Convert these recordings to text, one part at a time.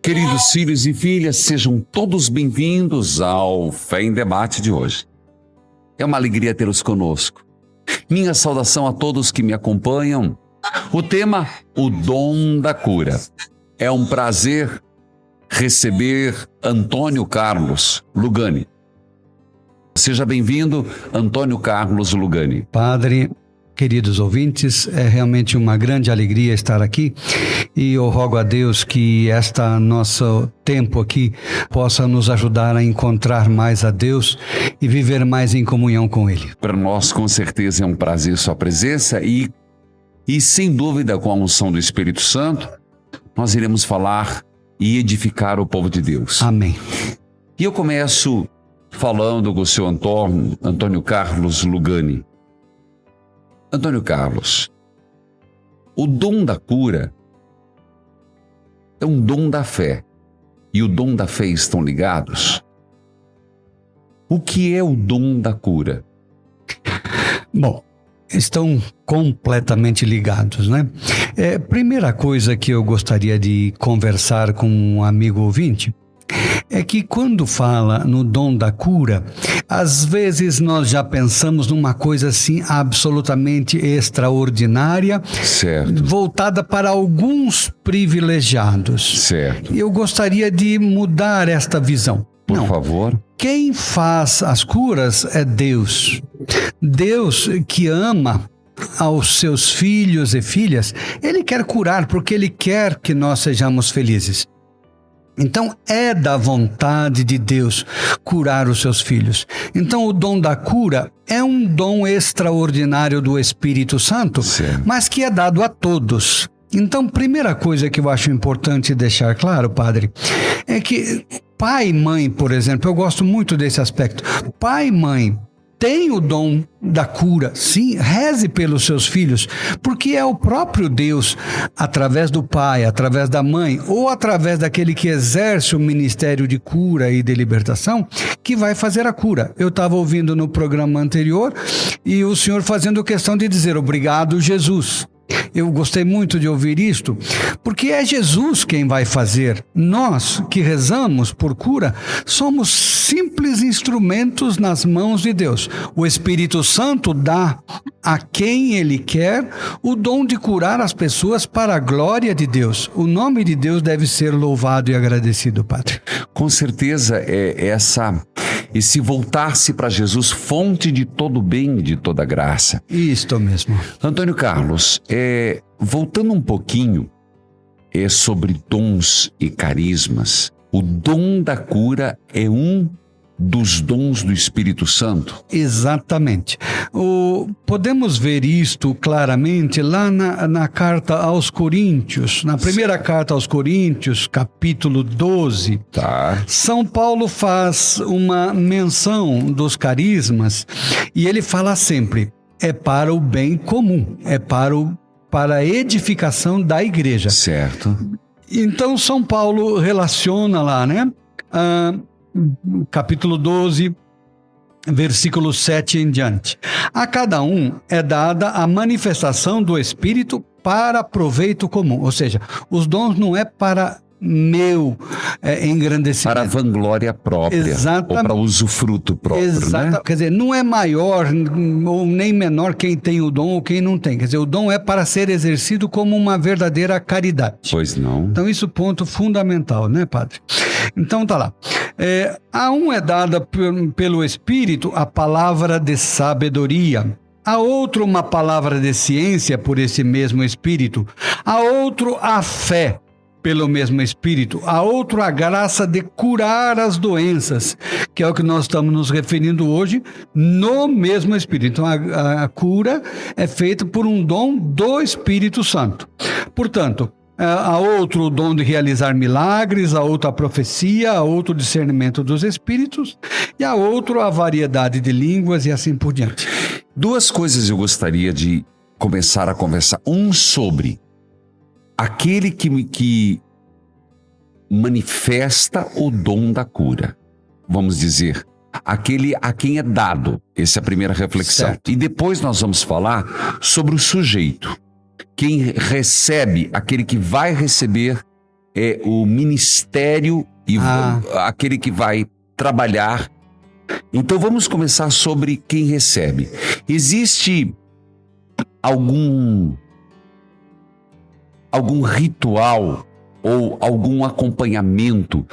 Queridos filhos e filhas, sejam todos bem-vindos ao Fé em Debate de hoje. É uma alegria tê-los conosco. Minha saudação a todos que me acompanham. O tema, o dom da cura. É um prazer receber Antônio Carlos Lugani. Seja bem-vindo, Antônio Carlos Lugani. Padre, queridos ouvintes, é realmente uma grande alegria estar aqui e eu rogo a Deus que nosso tempo aqui possa nos ajudar a encontrar mais a Deus e viver mais em comunhão com Ele. Para nós, com certeza, é um prazer sua presença e sem dúvida, com a unção do Espírito Santo, nós iremos falar e edificar o povo de Deus. Amém. E eu começo falando com o seu Antônio Carlos Lugani. Antônio Carlos, o dom da cura é um dom da fé, e o dom da fé estão ligados? O que é o dom da cura? Bom, estão completamente ligados, né? Primeira coisa que eu gostaria de conversar com um amigo ouvinte é que quando fala no dom da cura, às vezes nós já pensamos numa coisa assim absolutamente extraordinária, certo, voltada para alguns privilegiados. Certo. Eu gostaria de mudar esta visão. Por favor. Quem faz as curas é Deus. Deus que ama aos seus filhos e filhas, Ele quer curar porque Ele quer que nós sejamos felizes. Então, é da vontade de Deus curar os seus filhos. Então, o dom da cura é um dom extraordinário do Espírito Santo, certo, mas que é dado a todos. Então, primeira coisa que eu acho importante deixar claro, padre, é que pai e mãe, por exemplo, eu gosto muito desse aspecto. Pai e mãe tem o dom da cura, sim, reze pelos seus filhos, porque é o próprio Deus, através do pai, através da mãe, ou através daquele que exerce o ministério de cura e de libertação, que vai fazer a cura. Eu estava ouvindo no programa anterior, e o senhor fazendo questão de dizer, obrigado, Jesus. Eu gostei muito de ouvir isto, porque é Jesus quem vai fazer. Nós que rezamos por cura, somos simples instrumentos nas mãos de Deus. O Espírito Santo dá a quem Ele quer o dom de curar as pessoas para a glória de Deus. O nome de Deus deve ser louvado e agradecido, Padre. Com certeza esse voltar-se para Jesus, fonte de todo bem e de toda graça. Isto mesmo. Antônio Carlos, voltando um pouquinho sobre dons e carismas, o dom da cura é um dos dons do Espírito Santo? Exatamente. Podemos ver isto claramente lá na carta aos Coríntios, na primeira carta aos Coríntios, capítulo 12. Tá. São Paulo faz uma menção dos carismas e ele fala sempre, é para o bem comum, é para a edificação da igreja. Certo. Então São Paulo relaciona lá, né? Capítulo 12, versículo 7 em diante. A cada um é dada a manifestação do Espírito para proveito comum. Ou seja, os dons não é para meu engrandecimento. Para a vanglória própria. Exatamente. Ou para usufruto próprio, Exato. né? Quer dizer, não é maior ou nem menor quem tem o dom ou quem não tem. Quer dizer, o dom é para ser exercido como uma verdadeira caridade. Pois não. Então, isso é ponto fundamental, né, padre? Então, tá lá. A um é dada pelo Espírito a palavra de sabedoria. A outro uma palavra de ciência por esse mesmo Espírito. A outro a fé pelo mesmo Espírito, a outro a graça de curar as doenças, que é o que nós estamos nos referindo hoje, no mesmo Espírito. Então, a cura é feita por um dom do Espírito Santo. Portanto, a outro o dom de realizar milagres, a outro a profecia, a outro o discernimento dos Espíritos, e a outro a variedade de línguas e assim por diante. Duas coisas eu gostaria de começar a conversar. Sobre aquele que manifesta o dom da cura. Vamos dizer, aquele a quem é dado. Essa é a primeira reflexão. Certo. E depois nós vamos falar sobre o sujeito. Quem recebe, aquele que vai receber é o ministério e aquele que vai trabalhar. Então vamos começar sobre quem recebe. Existe algum ritual ou algum acompanhamento,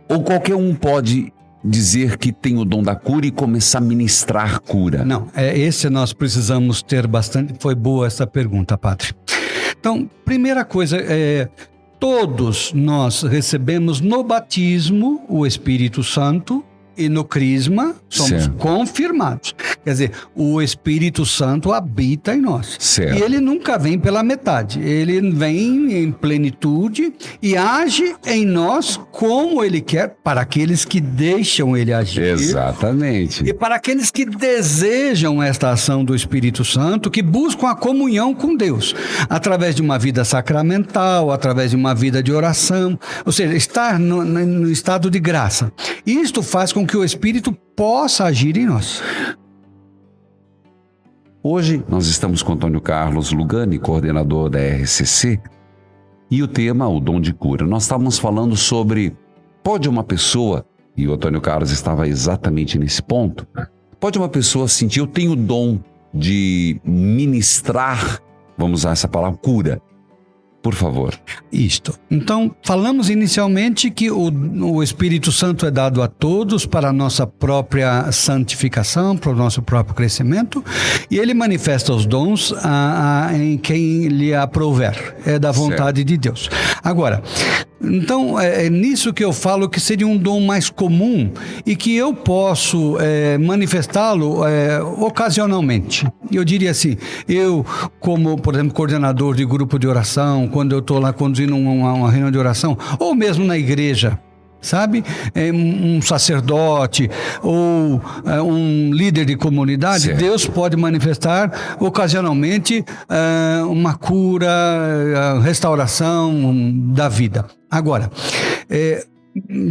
ou qualquer um pode dizer que tem o dom da cura e começar a ministrar cura? Não, esse nós precisamos ter bastante. Foi boa essa pergunta, Padre. Então, primeira coisa, todos nós recebemos no batismo o Espírito Santo e no crisma somos confirmados. Quer dizer, o Espírito Santo habita em nós. Certo. E ele nunca vem pela metade. Ele vem em plenitude e age em nós como ele quer, para aqueles que deixam ele agir. Exatamente. E para aqueles que desejam esta ação do Espírito Santo, que buscam a comunhão com Deus, através de uma vida sacramental, através de uma vida de oração, ou seja, estar no estado de graça. Isto faz com que o Espírito possa agir em nós. Hoje nós estamos com Antônio Carlos Lugani, coordenador da RCC, e o tema, o dom de cura. Nós estávamos falando sobre, pode uma pessoa, e o Antônio Carlos estava exatamente nesse ponto, pode uma pessoa sentir, eu tenho o dom de ministrar, vamos usar essa palavra, cura. Por favor. Isto. Então, falamos inicialmente que o Espírito Santo é dado a todos para a nossa própria santificação, para o nosso próprio crescimento, e ele manifesta os dons em quem lhe aprouver. É da vontade de Deus. Agora, então, é nisso que eu falo que seria um dom mais comum e que eu posso manifestá-lo ocasionalmente. Eu diria assim, eu como, por exemplo, coordenador de grupo de oração, quando eu estou lá conduzindo uma reunião de oração, ou mesmo na igreja, sabe? Um sacerdote ou um líder de comunidade, certo. Deus pode manifestar ocasionalmente uma cura, restauração da vida. Agora,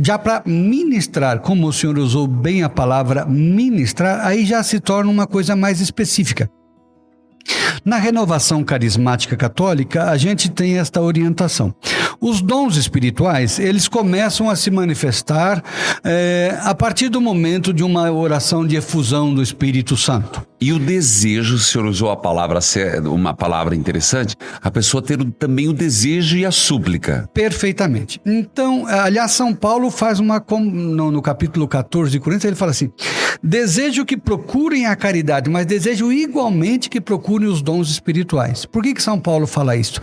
já para ministrar, como o senhor usou bem a palavra ministrar, aí já se torna uma coisa mais específica. Na renovação carismática católica, a gente tem esta orientação. Os dons espirituais, eles começam a se manifestar a partir do momento de uma oração de efusão do Espírito Santo. E o desejo, o senhor usou uma palavra interessante, a pessoa ter também o desejo e a súplica. Perfeitamente. Então, aliás, São Paulo faz no capítulo 14 de Coríntios, ele fala assim, desejo que procurem a caridade, mas desejo igualmente que procurem os dons espirituais. Por que São Paulo fala isso?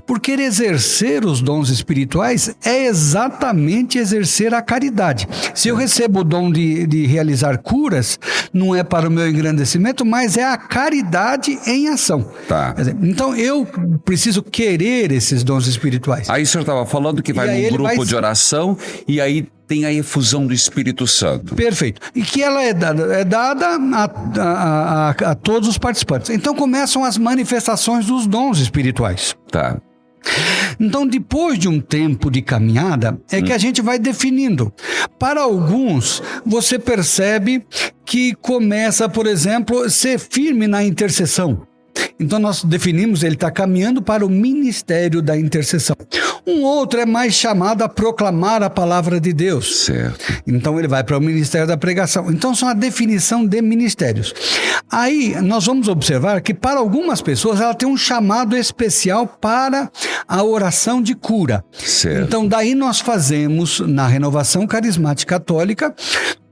Porque exercer os dons espirituais é exatamente exercer a caridade. Se eu recebo o dom de realizar curas, não é para o meu engrandecimento, mas é a caridade em ação. Tá. Quer dizer, então eu preciso querer esses dons espirituais. Aí o senhor estava falando que vai num grupo de oração e aí tem a efusão do Espírito Santo. Perfeito. E que ela é dada a todos os participantes. Então começam as manifestações dos dons espirituais. Tá. Então, depois de um tempo de caminhada, é que a gente vai definindo. Para alguns, você percebe que começa, por exemplo, a ser firme na intercessão. Então nós definimos, ele está caminhando para o ministério da intercessão. Um outro é mais chamado a proclamar a palavra de Deus. Certo. Então ele vai para o ministério da pregação. Então são a definição de ministérios. Aí nós vamos observar que para algumas pessoas ela tem um chamado especial para a oração de cura. Certo. Então daí nós fazemos, na renovação carismática católica,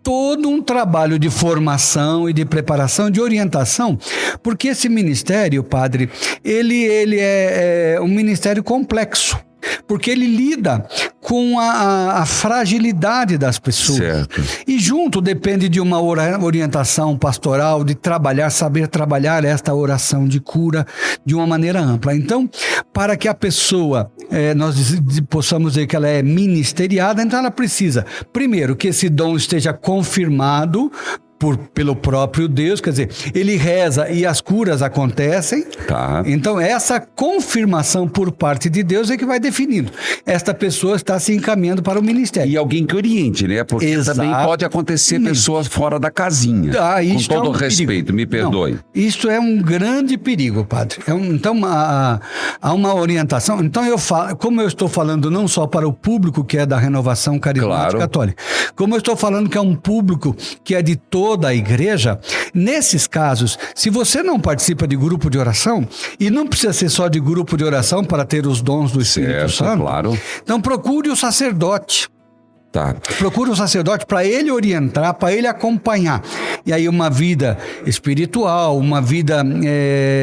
todo um trabalho de formação e de preparação, de orientação, porque esse ministério, padre, ele é um ministério complexo, porque ele lida com a fragilidade das pessoas. Certo. E junto depende de uma orientação pastoral, de saber trabalhar esta oração de cura de uma maneira ampla. Então, para que a pessoa, nós possamos dizer que ela é ministeriada, então ela precisa, primeiro, que esse dom esteja confirmado pelo próprio Deus, quer dizer, ele reza e as curas acontecem. Tá. Então, essa confirmação por parte de Deus é que vai definindo. Esta pessoa está se encaminhando para o ministério. E alguém que oriente, né? Porque também pode acontecer pessoas fora da casinha. Com todo respeito, me perdoe. Não, isso é um grande perigo, padre. Então, há uma orientação. Então, como eu estou falando não só para o público que é da Renovação Carismática Católica, como eu estou falando que é um público que é de toda a igreja, nesses casos, se você não participa de grupo de oração, e não precisa ser só de grupo de oração para ter os dons do Espírito Santo, então procure o sacerdote. Tá. Procure um sacerdote para ele orientar, para ele acompanhar. E aí uma vida espiritual, uma vida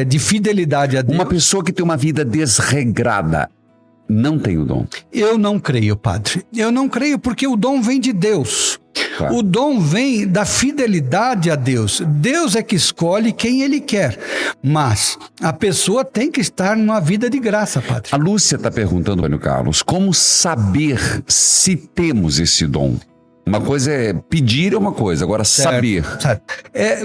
de fidelidade a Deus. Uma pessoa que tem uma vida desregrada não tem o dom. Eu não creio, padre. Eu não creio porque o dom vem de Deus. Tá. O dom vem da fidelidade a Deus. Deus é que escolhe quem Ele quer. Mas a pessoa tem que estar numa vida de graça, padre. A Lúcia está perguntando, Antônio Carlos, como saber se temos esse dom? Uma coisa é pedir uma coisa, agora saber. Certo.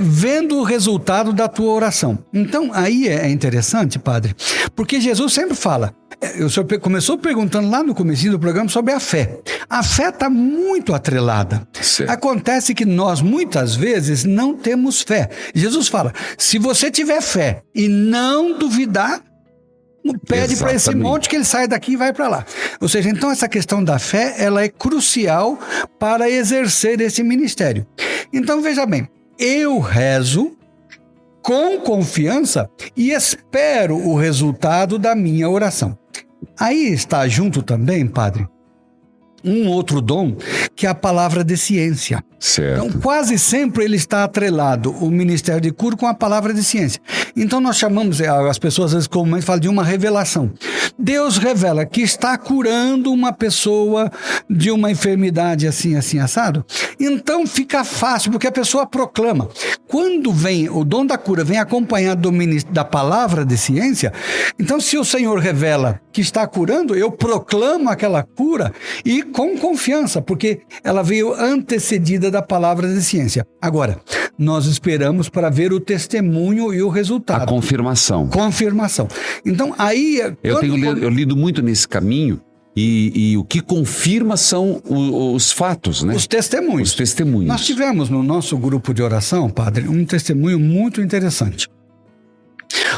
Vendo o resultado da tua oração. Então, aí é interessante, padre, porque Jesus sempre fala. O senhor começou perguntando lá no comecinho do programa sobre a fé. A fé está muito atrelada. Certo. Acontece que nós, muitas vezes, não temos fé. Jesus fala, se você tiver fé e não duvidar, pede para esse monte que ele sai daqui e vai para lá. Ou seja, então essa questão da fé, ela é crucial para exercer esse ministério. Então, veja bem, eu rezo com confiança e espero o resultado da minha oração. Aí está junto também, padre, um outro dom, que é a palavra de ciência. Certo. Então, quase sempre ele está atrelado, o ministério de cura, com a palavra de ciência. Então, nós chamamos, as pessoas às vezes comumente falam de uma revelação. Deus revela que está curando uma pessoa de uma enfermidade assim, assim, assado. Então, fica fácil, porque a pessoa proclama. Quando vem o dom da cura, vem acompanhado da palavra de ciência, então, se o Senhor revela que está curando, eu proclamo aquela cura e com confiança, porque ela veio antecedida da palavra de ciência. Agora, nós esperamos para ver o testemunho e o resultado. A confirmação. Confirmação. Então, aí... Eu lido muito nesse caminho e o que confirma são os fatos, né? Os testemunhos. Os testemunhos. Nós tivemos no nosso grupo de oração, padre, um testemunho muito interessante.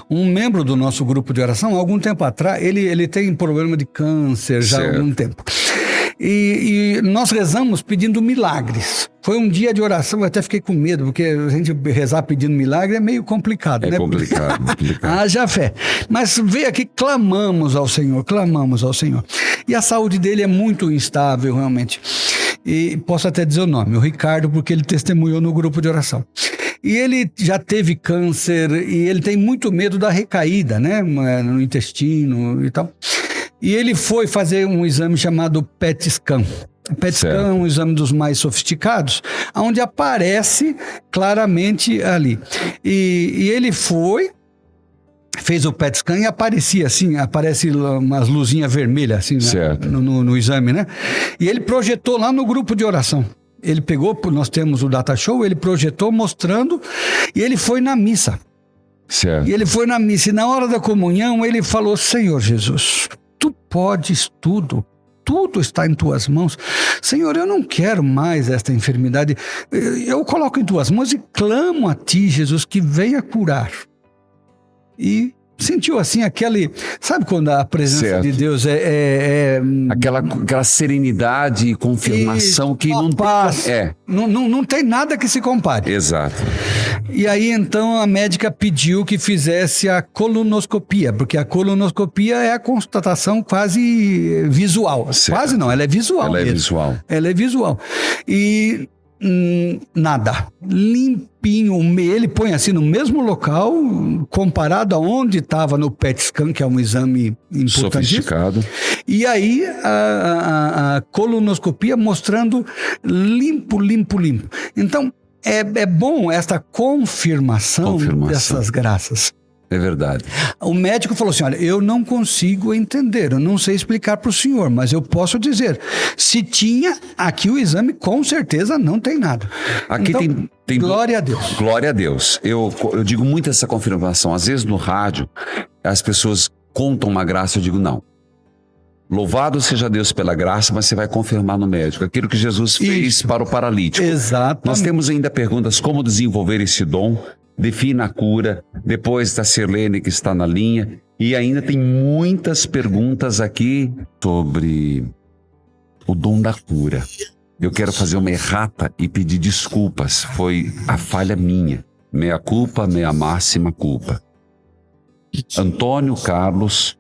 Um membro do nosso grupo de oração, há algum tempo atrás, ele tem problema de câncer já há algum tempo. E nós rezamos pedindo milagres. Foi um dia de oração, eu até fiquei com medo, porque a gente rezar pedindo milagre é meio complicado, né? É complicado. Haja fé. Mas veio aqui, clamamos ao Senhor. E a saúde dele é muito instável, realmente. E posso até dizer o nome, o Ricardo, porque ele testemunhou no grupo de oração. E ele já teve câncer e ele tem muito medo da recaída, né? No intestino e tal. E ele foi fazer um exame chamado PET scan. O PET scan é um exame dos mais sofisticados, onde aparece claramente ali. E ele fez o PET scan e aparecia assim, aparece umas luzinhas vermelhas assim, né? no exame, né? E ele projetou lá no grupo de oração. Ele pegou, nós temos o data show, ele projetou mostrando e ele foi na missa. Certo. E ele foi na missa e na hora da comunhão ele falou: Senhor Jesus, tu podes tudo está em tuas mãos. Senhor, eu não quero mais esta enfermidade. Eu coloco em tuas mãos e clamo a ti, Jesus, que venha curar. E sentiu assim sabe quando a presença de Deus aquela serenidade e confirmação que não paz. Não tem nada que se compare. Exato. E aí então a médica pediu que fizesse a colonoscopia, porque a colonoscopia é a constatação quase visual. Certo. Quase não, ela é visual. Ela é visual. E nada, limpinho, ele põe assim no mesmo local, comparado a onde estava no PET scan, que é um exame importantíssimo. Sofisticado. E aí a colonoscopia mostrando limpo. Então é bom esta confirmação dessas graças. É verdade. O médico falou assim: olha, eu não consigo entender, eu não sei explicar para o senhor, mas eu posso dizer, se tinha, aqui o exame com certeza não tem nada. Aqui então, Glória a Deus. Glória a Deus. Eu digo muito essa confirmação. Às vezes no rádio, as pessoas contam uma graça, eu digo não. Louvado seja Deus pela graça, mas você vai confirmar no médico. Aquilo que Jesus fez para o paralítico. Exatamente. Nós temos ainda perguntas como desenvolver esse dom, defina a cura, depois da Sirlene que está na linha. E ainda tem muitas perguntas aqui sobre o dom da cura. Eu quero fazer uma errata e pedir desculpas. Foi a falha minha. Meia culpa, meia máxima culpa. Antônio Carlos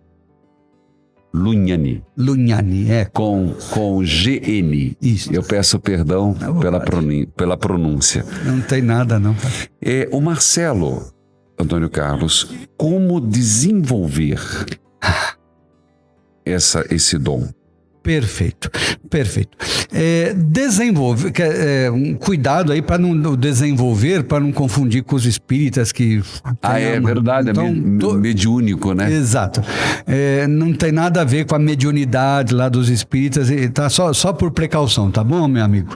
Lugnani. Lugnani, Com GN. Isso. Eu peço perdão pela pronúncia. Não tem nada, não. O Marcelo, Antônio Carlos, como desenvolver esse dom? Perfeito. Cuidado aí para não desenvolver, para não confundir com os espíritas que... É verdade, então, mediúnico, né? Exato. Não tem nada a ver com a mediunidade lá dos espíritas, tá? Só por precaução, tá bom, meu amigo?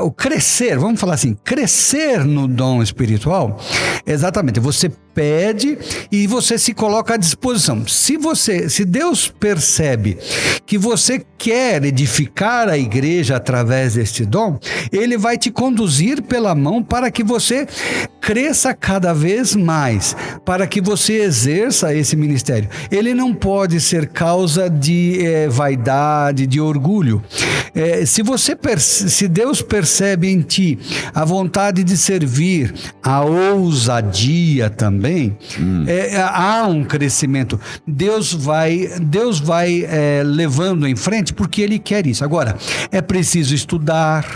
O crescer, vamos falar assim, crescer no dom espiritual, exatamente, você pede e você se coloca à disposição. Se Deus percebe que você quer edificar a igreja através deste dom, Ele vai te conduzir pela mão para que você cresça cada vez mais, para que você exerça esse ministério. Ele não pode ser causa de vaidade, de orgulho. Se Deus percebe em ti a vontade de servir, a ousadia também, há um crescimento. Deus vai levando em frente porque Ele quer isso. Agora, é preciso estudar.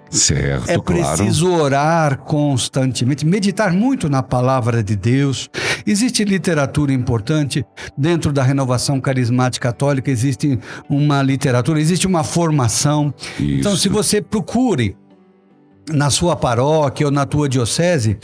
Certo, é preciso orar constantemente, meditar muito na palavra de Deus. Existe literatura importante dentro da renovação carismática católica, existe uma literatura, existe uma formação. Isso. Então, se você procure na sua paróquia ou na tua diocese,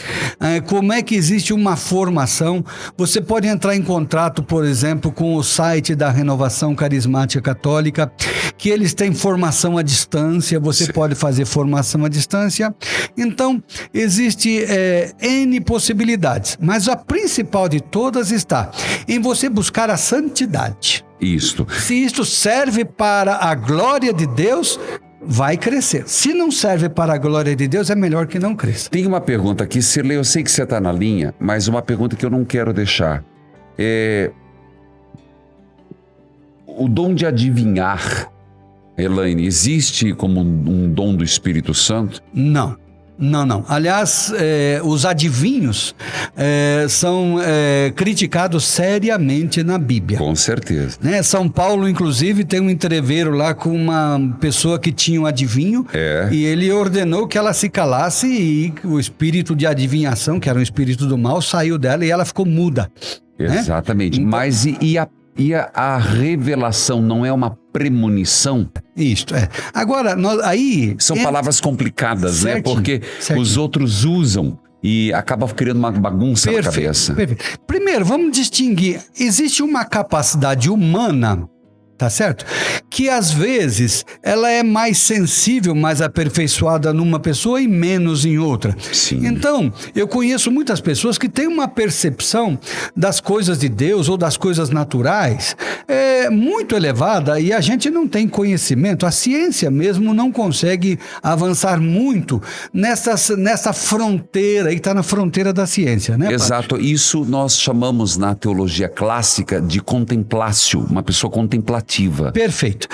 como é que existe uma formação? Você pode entrar em contato, por exemplo, com o site da Renovação Carismática Católica, que eles têm formação à distância, você pode fazer formação à distância. Então, existe N possibilidades, mas a principal de todas está em você buscar a santidade. Isto. Se isto serve para a glória de Deus, vai crescer. Se não serve para a glória de Deus, é melhor que não cresça. Tem uma pergunta aqui, Sirlene, eu sei que você está na linha, mas uma pergunta que eu não quero deixar. O dom de adivinhar, Elaine, existe como um dom do Espírito Santo? Não. Aliás, os adivinhos são criticados seriamente na Bíblia. Com certeza. São Paulo, inclusive, tem um entreveiro lá com uma pessoa que tinha um adivinho e ele ordenou que ela se calasse e o espírito de adivinhação, que era um espírito do mal, saiu dela e ela ficou muda. Exatamente. Então, mas a revelação não é uma premonição? Isto, Agora, aí... São palavras complicadas, certinho, né? Porque os outros usam e acaba criando uma bagunça na cabeça. Perfeito. Primeiro, vamos distinguir. Existe uma capacidade humana, tá certo? Que às vezes ela é mais sensível, mais aperfeiçoada numa pessoa e menos em outra. Sim. Então, eu conheço muitas pessoas que têm uma percepção das coisas de Deus ou das coisas naturais muito elevada e a gente não tem conhecimento. A ciência mesmo não consegue avançar muito nessa fronteira, e está na fronteira da ciência, né? Exato. Padre? Isso nós chamamos na teologia clássica de contemplácio, uma pessoa contemplativa. Perfeito.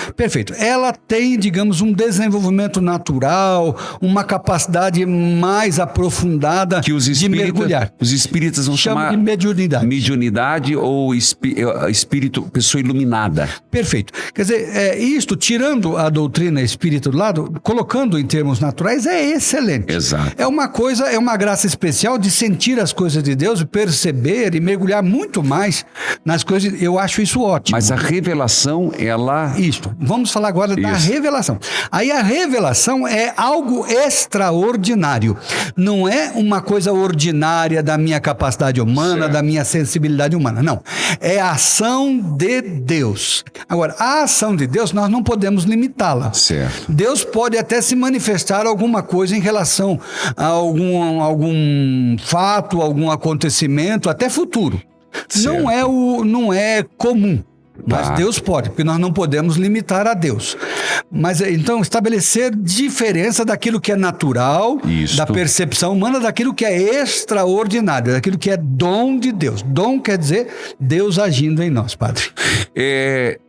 Ela tem, digamos, um desenvolvimento natural, uma capacidade mais aprofundada que de mergulhar. Os espíritas vão chamar de mediunidade. Mediunidade ou espírito, pessoa iluminada. Perfeito. Quer dizer, isto, tirando a doutrina espírita do lado, colocando em termos naturais, é excelente. Exato. É uma graça especial de sentir as coisas de Deus, perceber e mergulhar muito mais nas coisas. Eu acho isso ótimo. Mas a revelação, ela Isto. Vamos falar agora da revelação. Aí a revelação é algo extraordinário. Não é uma coisa ordinária da minha capacidade humana, da minha sensibilidade humana. Não. É a ação de Deus. Agora, a ação de Deus, nós não podemos limitá-la. Certo. Deus pode até se manifestar alguma coisa em relação a algum fato, algum acontecimento, até futuro. Não é comum. Mas Deus pode, porque nós não podemos limitar a Deus. Mas então estabelecer diferença daquilo que é natural, da percepção humana, daquilo que é extraordinário, daquilo que é dom de Deus. Dom quer dizer Deus agindo em nós, Padre.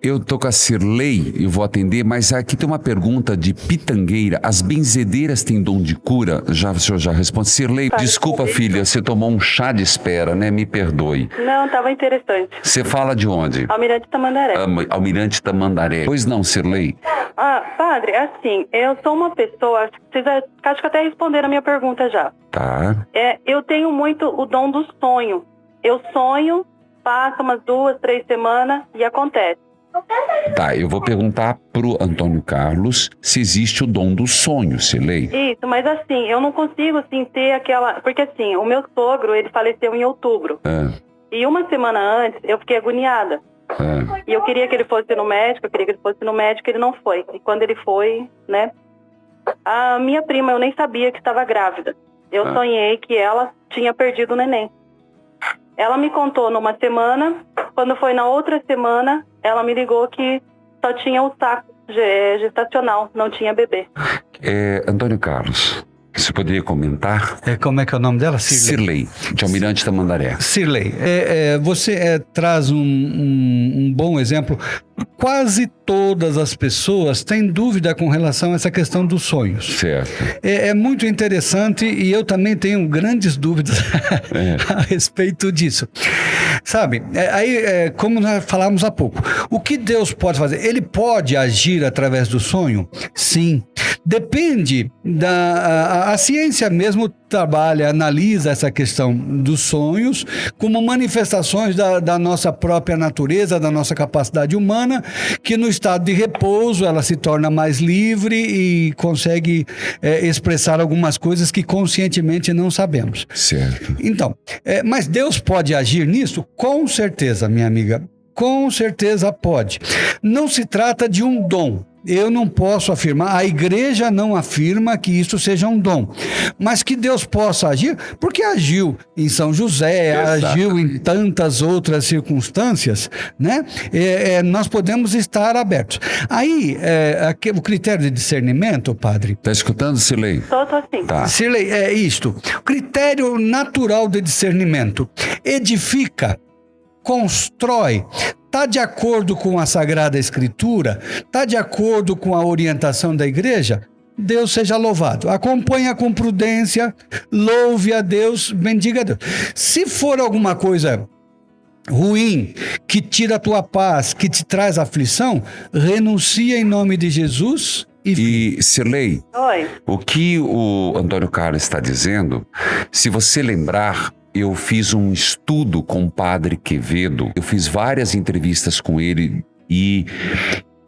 Eu tô com a Cirlei e vou atender, mas aqui tem uma pergunta de Pitangueira. As benzedeiras têm dom de cura? O senhor já responde. Cirlei, desculpa, filha, você tomou um chá de espera, né? Me perdoe. Não, estava interessante. Você fala de onde? Almirante Tamandaré. Almirante Tamandaré. Pois não, Cirlei. Padre, assim, eu sou uma pessoa, acho que até responderam a minha pergunta já. Tá. Eu tenho muito o dom do sonho. Eu sonho, passa umas 2, 3 semanas e acontece. Tá, eu vou perguntar pro Antônio Carlos se existe o dom do sonho, Cirlei. Isso, mas assim, eu não consigo, assim, ter aquela... Porque assim, o meu sogro, ele faleceu em outubro. E uma semana antes, eu fiquei agoniada. E eu queria que ele fosse no médico, ele não foi. E quando ele foi, né? A minha prima, eu nem sabia que estava grávida. Eu sonhei que ela tinha perdido o neném. Ela me contou numa semana, quando foi na outra semana, ela me ligou que só tinha o saco gestacional, não tinha bebê. Antônio Carlos, você poderia comentar? Como é que é o nome dela? Cirlei, de Almirante Tamandaré. Cirlei, você traz um bom exemplo. Quase todas as pessoas têm dúvida com relação a essa questão dos sonhos. Certo. É muito interessante e eu também tenho grandes dúvidas a respeito disso. Sabe, como nós falamos há pouco, o que Deus pode fazer? Ele pode agir através do sonho? Sim. Depende a ciência mesmo trabalha, analisa essa questão dos sonhos como manifestações da nossa própria natureza, da nossa capacidade humana, que no estado de repouso ela se torna mais livre e consegue expressar algumas coisas que conscientemente não sabemos. Certo. Então, mas Deus pode agir nisso? Com certeza, minha amiga. Com certeza pode. Não se trata de um dom. Eu não posso afirmar, a igreja não afirma que isso seja um dom, mas que Deus possa agir, porque agiu em São José, agiu em tantas outras circunstâncias, né? Nós podemos estar abertos. Aí, o critério de discernimento, Padre... Está escutando, Cirlei? Tô assim. Tá. Cirlei, é isto. O critério natural de discernimento edifica, constrói, está de acordo com a Sagrada Escritura, está de acordo com a orientação da igreja, Deus seja louvado. Acompanha com prudência, louve a Deus, bendiga a Deus. Se for alguma coisa ruim, que tira a tua paz, que te traz aflição, renuncia em nome de Jesus e Cirlei, Oi. O que o Antônio Carlos está dizendo, se você lembrar, eu fiz um estudo com o Padre Quevedo, eu fiz várias entrevistas com ele e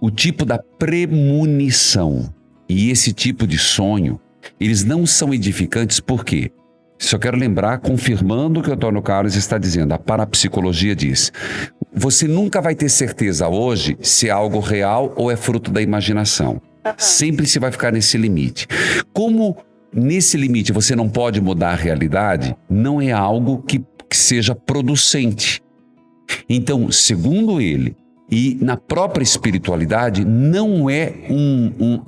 o tipo da premonição e esse tipo de sonho, eles não são edificantes. Por quê? Só quero lembrar, confirmando o que o Antônio Carlos está dizendo, a parapsicologia diz, você nunca vai ter certeza hoje se é algo real ou é fruto da imaginação. Sempre se vai ficar nesse limite. Como nesse limite você não pode mudar a realidade, não é algo que seja producente. Então, segundo ele, e na própria espiritualidade, não é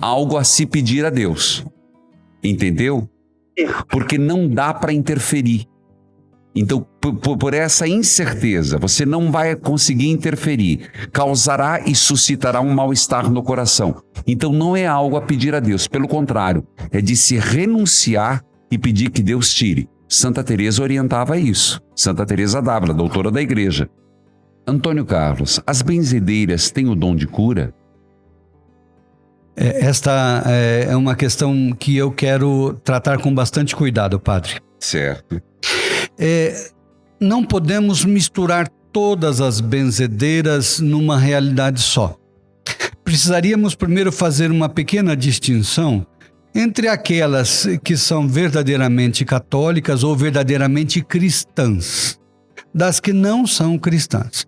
algo a se pedir a Deus. Entendeu? Porque não dá para interferir. Então, por essa incerteza, você não vai conseguir interferir. Causará e suscitará um mal-estar no coração. Então, não é algo a pedir a Deus. Pelo contrário, é de se renunciar e pedir que Deus tire. Santa Teresa orientava isso. Santa Teresa d'Ávila, doutora da igreja. Antônio Carlos, as benzedeiras têm o dom de cura? Esta é uma questão que eu quero tratar com bastante cuidado, Padre. Certo. Não podemos misturar todas as benzedeiras numa realidade só. precisaríamos primeiro fazer uma pequena distinção entre aquelas que são verdadeiramente católicas ou verdadeiramente cristãs, das que não são cristãs.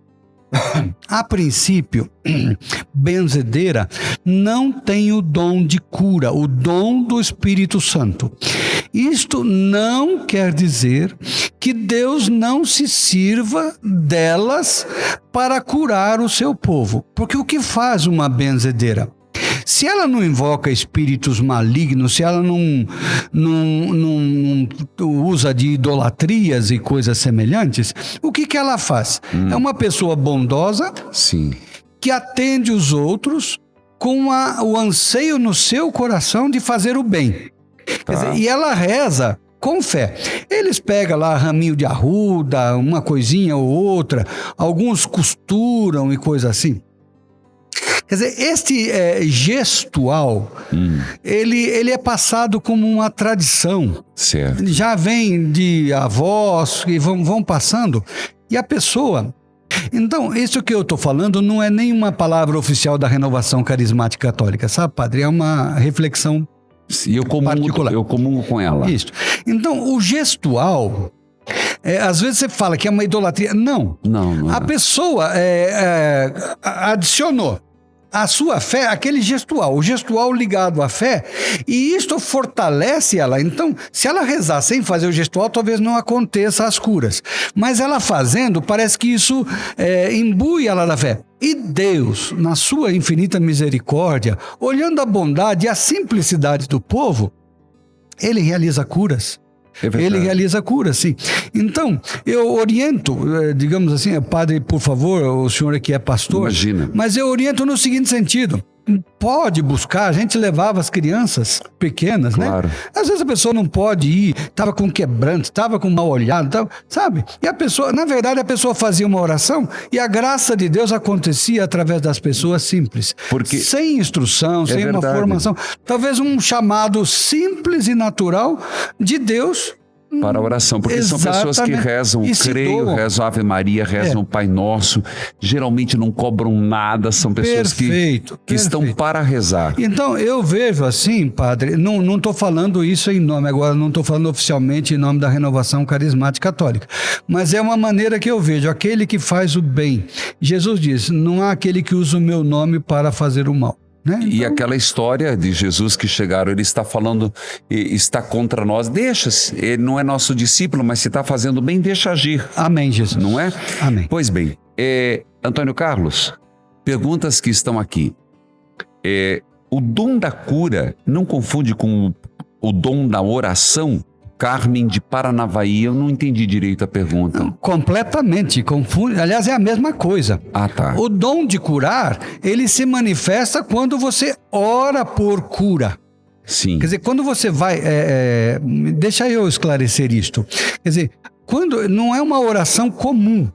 A princípio, benzedeira não tem o dom de cura, o dom do Espírito Santo. Isto não quer dizer que Deus não se sirva delas para curar o seu povo. Porque o que faz uma benzedeira? Se ela não invoca espíritos malignos, se ela não usa de idolatrias e coisas semelhantes, o que ela faz? É uma pessoa bondosa, sim, que atende os outros com o anseio no seu coração de fazer o bem. Quer dizer, e ela reza com fé. Eles pegam lá raminho de arruda, uma coisinha ou outra, alguns costuram e coisa assim. Quer dizer, este gestual, ele é passado como uma tradição. Certo. Já vem de avós e vão passando. E a pessoa... Então, isso que eu estou falando não é nenhuma palavra oficial da Renovação Carismática Católica, sabe, padre? É uma reflexão particular. Eu comungo com ela. Isso. Então, o gestual... às vezes você fala que é uma idolatria. Não. Não A é. pessoa adicionou a sua fé, aquele gestual, o gestual ligado à fé, e isto fortalece ela. Então, se ela rezar sem fazer o gestual, talvez não aconteça as curas. Mas ela fazendo, parece que isso imbui ela da fé. E Deus, na sua infinita misericórdia, olhando a bondade e a simplicidade do povo, Ele realiza curas. Ele realiza cura, sim. Então, eu oriento, digamos assim, padre, por favor, o senhor que é pastor. Imagina. Mas eu oriento no seguinte sentido. Pode buscar, a gente levava as crianças pequenas, claro, né? Às vezes a pessoa não pode ir, estava com quebranto, estava com mal olhado, sabe? E a pessoa, na verdade, a pessoa fazia uma oração e a graça de Deus acontecia através das pessoas simples. Porque sem instrução, sem verdade. uma formação. Talvez um chamado simples e natural de Deus para a oração, porque são pessoas que rezam creio, rezam Ave Maria, rezam Pai Nosso, geralmente não cobram nada, são pessoas que estão para rezar. Então, eu vejo assim, padre, não estou falando isso em nome, agora não estou falando oficialmente em nome da Renovação Carismática Católica, mas é uma maneira que eu vejo, aquele que faz o bem. Jesus diz, não há aquele que usa o meu nome para fazer o mal. Né? Então... E aquela história de Jesus que chegaram, ele está falando, está contra nós, deixa, ele não é nosso discípulo, mas se está fazendo bem, deixa agir. Amém, Jesus. Não é? Amém. Pois bem, Antônio Carlos, perguntas que estão aqui. O dom da cura não confunde com o dom da oração? Carmen de Paranavaí, eu não entendi direito a pergunta. Não, completamente, confunde. Aliás, é a mesma coisa. Ah, tá. O dom de curar, ele se manifesta quando você ora por cura. Sim. Quer dizer, quando você vai... deixa eu esclarecer isto. Quer dizer, quando não é uma oração comum,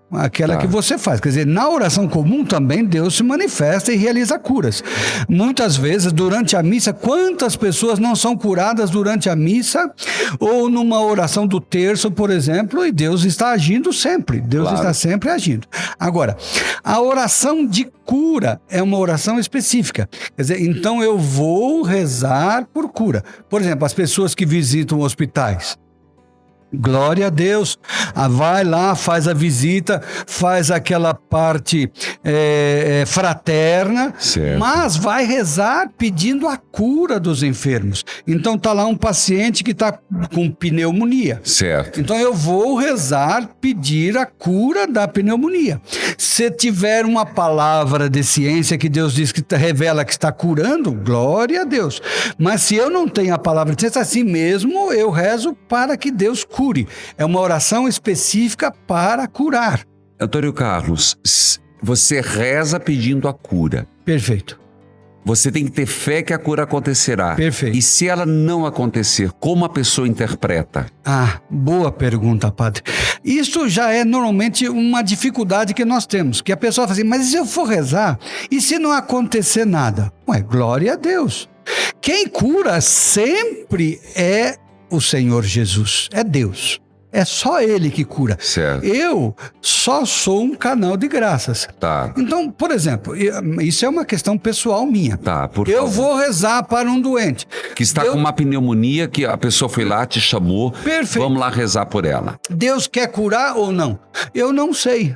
aquela que você faz. Quer dizer, na oração comum também Deus se manifesta e realiza curas. Muitas vezes, durante a missa, quantas pessoas não são curadas durante a missa ou numa oração do terço, por exemplo, e Deus está agindo sempre. Deus está sempre agindo. Agora, a oração de cura é uma oração específica. Quer dizer, então eu vou rezar por cura. Por exemplo, as pessoas que visitam hospitais. Glória a Deus, vai lá, faz a visita, faz aquela parte fraterna, certo, mas vai rezar pedindo a cura dos enfermos. Então está lá um paciente que está com pneumonia. Certo. Então eu vou rezar, pedir a cura da pneumonia. Se tiver uma palavra de ciência que Deus diz que revela que está curando, glória a Deus. Mas se eu não tenho a palavra de ciência, assim mesmo eu rezo para que Deus cure. É uma oração específica para curar. Antônio Carlos, você reza pedindo a cura. Perfeito. Você tem que ter fé que a cura acontecerá. Perfeito. E se ela não acontecer, como a pessoa interpreta? Boa pergunta, padre. Isso já é normalmente uma dificuldade que nós temos, que a pessoa fala assim, mas e se eu for rezar? E se não acontecer nada? Glória a Deus. Quem cura sempre é o Senhor Jesus, é Deus. É só Ele que cura. Certo. Eu só sou um canal de graças. Tá. Então, por exemplo, isso é uma questão pessoal minha. Tá, por Eu favor. vou rezar para um doente. Que está com uma pneumonia, que a pessoa foi lá, te chamou. Perfeito. Vamos lá rezar por ela. Deus quer curar ou não? Eu não sei.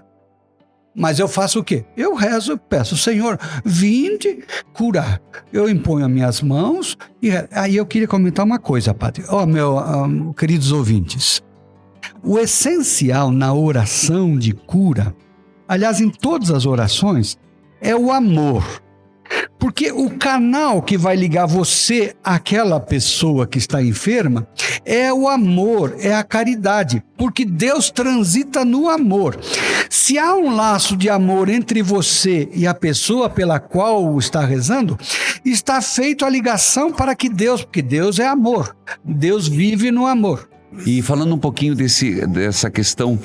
Mas eu faço o quê? Eu rezo, eu peço, Senhor, vinde curar. Eu imponho as minhas mãos e aí eu queria comentar uma coisa, Padre. Queridos ouvintes, o essencial na oração de cura, aliás, em todas as orações, é o amor. Porque o canal que vai ligar você àquela pessoa que está enferma é o amor, é a caridade. Porque Deus transita no amor. Se há um laço de amor entre você e a pessoa pela qual está rezando, está feita a ligação para que Deus, porque Deus é amor. Deus vive no amor. E falando um pouquinho dessa questão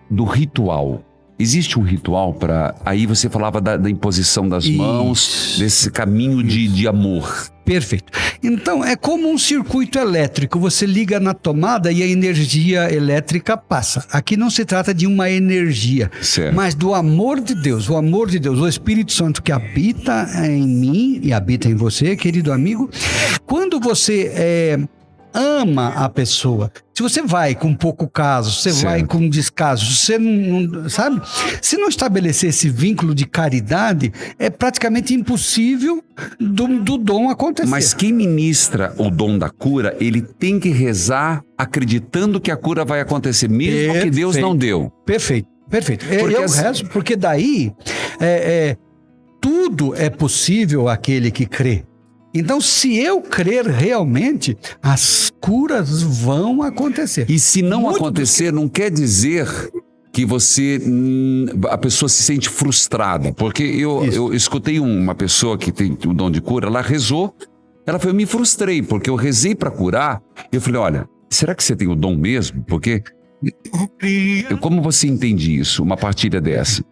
do ritual. Existe um ritual para... Aí você falava da imposição das mãos, desse caminho de amor. Perfeito. Então, é como um circuito elétrico. Você liga na tomada e a energia elétrica passa. Aqui não se trata de uma energia, certo, mas do amor de Deus. O amor de Deus, o Espírito Santo que habita em mim e habita em você, querido amigo. Quando você ama a pessoa, se você vai com pouco caso, você certo, vai com descaso, você não sabe? Se não estabelecer esse vínculo de caridade, é praticamente impossível do dom acontecer. Mas quem ministra o dom da cura, ele tem que rezar acreditando que a cura vai acontecer, mesmo que Deus não deu. Perfeito. Eu rezo, porque daí tudo é possível àquele que crê. Então, se eu crer realmente, as curas vão acontecer. E se não acontecer, não quer dizer que a pessoa se sente frustrada. Porque eu escutei uma pessoa que tem o dom de cura, ela rezou, ela falou, eu me frustrei, porque eu rezei para curar. Eu falei, olha, será que você tem o dom mesmo? Porque... Como você entende isso, uma partilha dessa?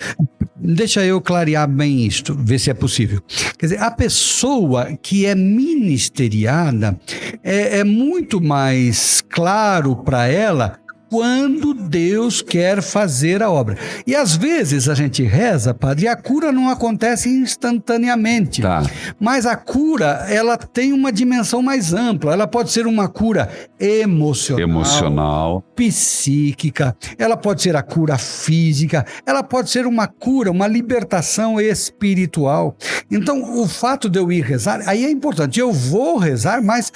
Deixa eu clarear bem isto, ver se é possível. Quer dizer, a pessoa que é ministeriada é muito mais claro para ela quando Deus quer fazer a obra. E às vezes a gente reza, Padre, e a cura não acontece instantaneamente. Tá. Mas a cura, ela tem uma dimensão mais ampla. Ela pode ser uma cura emocional, psíquica, ela pode ser a cura física, ela pode ser uma cura, uma libertação espiritual. Então, o fato de eu ir rezar, aí é importante. Eu vou rezar, mas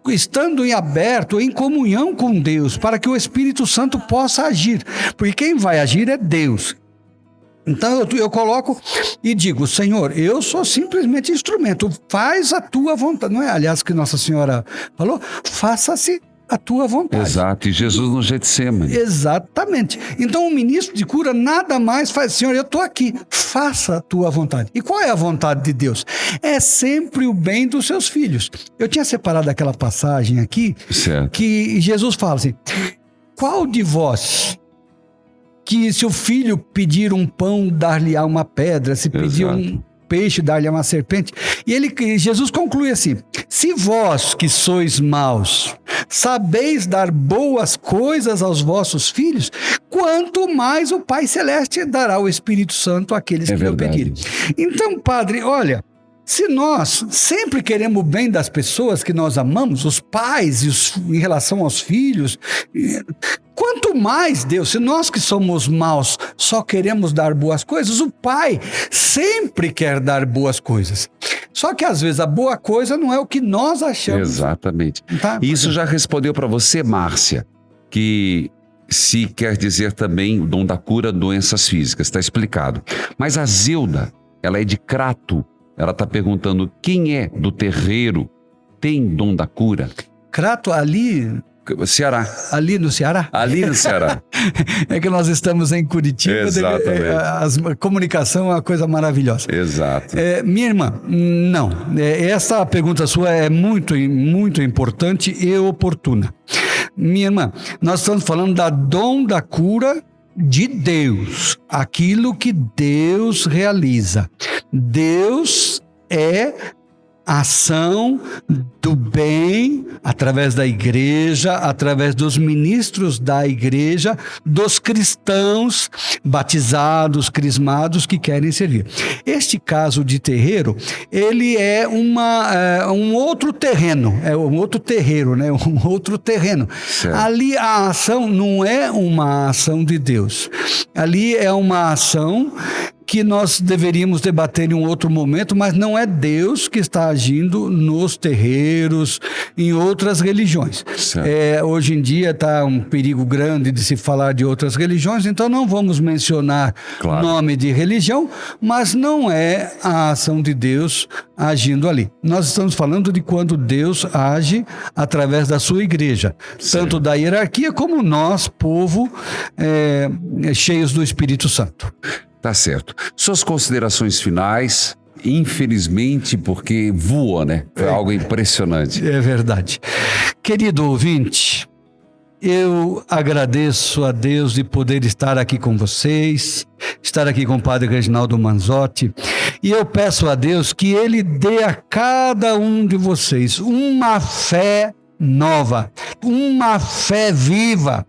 estando em aberto, em comunhão com Deus, para que o Espírito Santo possa agir. Porque quem vai agir é Deus. Então eu coloco e digo, Senhor, eu sou simplesmente instrumento, faz a tua vontade. Não é, aliás, que Nossa Senhora falou? Faça-se a tua vontade. Exato, e Jesus no Getsemane. Exatamente. Então o ministro de cura nada mais faz, Senhor, eu estou aqui, faça a tua vontade. E qual é a vontade de Deus? É sempre o bem dos seus filhos. Eu tinha separado aquela passagem aqui, certo, que Jesus fala assim, qual de vós que se o filho pedir um pão, dar-lhe-á uma pedra, se pedir um peixe, dar-lhe uma serpente. E Jesus conclui assim, se vós que sois maus, sabeis dar boas coisas aos vossos filhos, quanto mais o Pai Celeste dará o Espírito Santo àqueles que lhe pedirem. Então, Padre, olha, se nós sempre queremos o bem das pessoas que nós amamos, os pais em relação aos filhos, quanto mais Deus, se nós que somos maus só queremos dar boas coisas, o Pai sempre quer dar boas coisas. Só que às vezes a boa coisa não é o que nós achamos. Exatamente. Tá? Isso já respondeu para você, Márcia, que se quer dizer também o dom da cura, doenças físicas, está explicado. Mas a Zilda, ela é de Crato. Ela está perguntando, quem é do terreiro tem dom da cura? Crato, ali... Ceará. Ali no Ceará? Ali no Ceará. É que nós estamos em Curitiba. Exatamente. A comunicação é uma coisa maravilhosa. Exato. Minha irmã, não. Essa pergunta sua é muito, muito importante e oportuna. Minha irmã, nós estamos falando da dom da cura de Deus. Aquilo que Deus realiza. Deus é ação do bem através da igreja, através dos ministros da igreja, dos cristãos batizados, crismados que querem servir. Este caso de terreiro, ele é um outro terreno, um outro terreiro, né? Um outro terreno. Certo. Ali a ação não é uma ação de Deus. Ali é uma ação que nós deveríamos debater em um outro momento, mas não é Deus que está agindo nos terreiros, em outras religiões. Hoje em dia está um perigo grande de se falar de outras religiões, então não vamos mencionar nome de religião, mas não é a ação de Deus agindo ali. Nós estamos falando de quando Deus age através da sua igreja, tanto da hierarquia como nós, povo, cheios do Espírito Santo. Tá certo. Suas considerações finais, infelizmente, porque voa, né? Foi algo impressionante. É verdade. Querido ouvinte, eu agradeço a Deus de poder estar aqui com vocês, estar aqui com o Padre Reginaldo Manzotti, e eu peço a Deus que Ele dê a cada um de vocês uma fé nova, uma fé viva,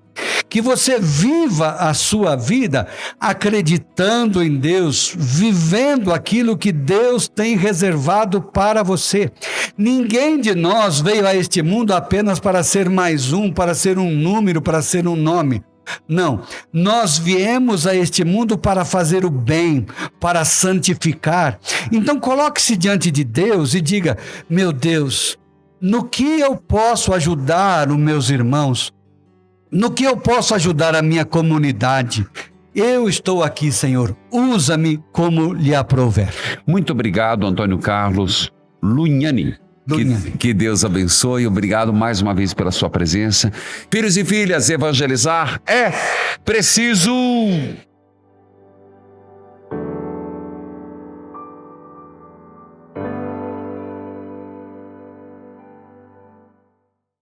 que você viva a sua vida acreditando em Deus, vivendo aquilo que Deus tem reservado para você. Ninguém de nós veio a este mundo apenas para ser mais um, para ser um número, para ser um nome. Não, nós viemos a este mundo para fazer o bem, para santificar. Então coloque-se diante de Deus e diga: meu Deus, no que eu posso ajudar os meus irmãos? No que eu posso ajudar a minha comunidade? Eu estou aqui, Senhor. Usa-me como lhe aprouver. Muito obrigado, Antônio Carlos Lugnani. Que Deus abençoe. Obrigado mais uma vez pela sua presença. Filhos e filhas, evangelizar é preciso.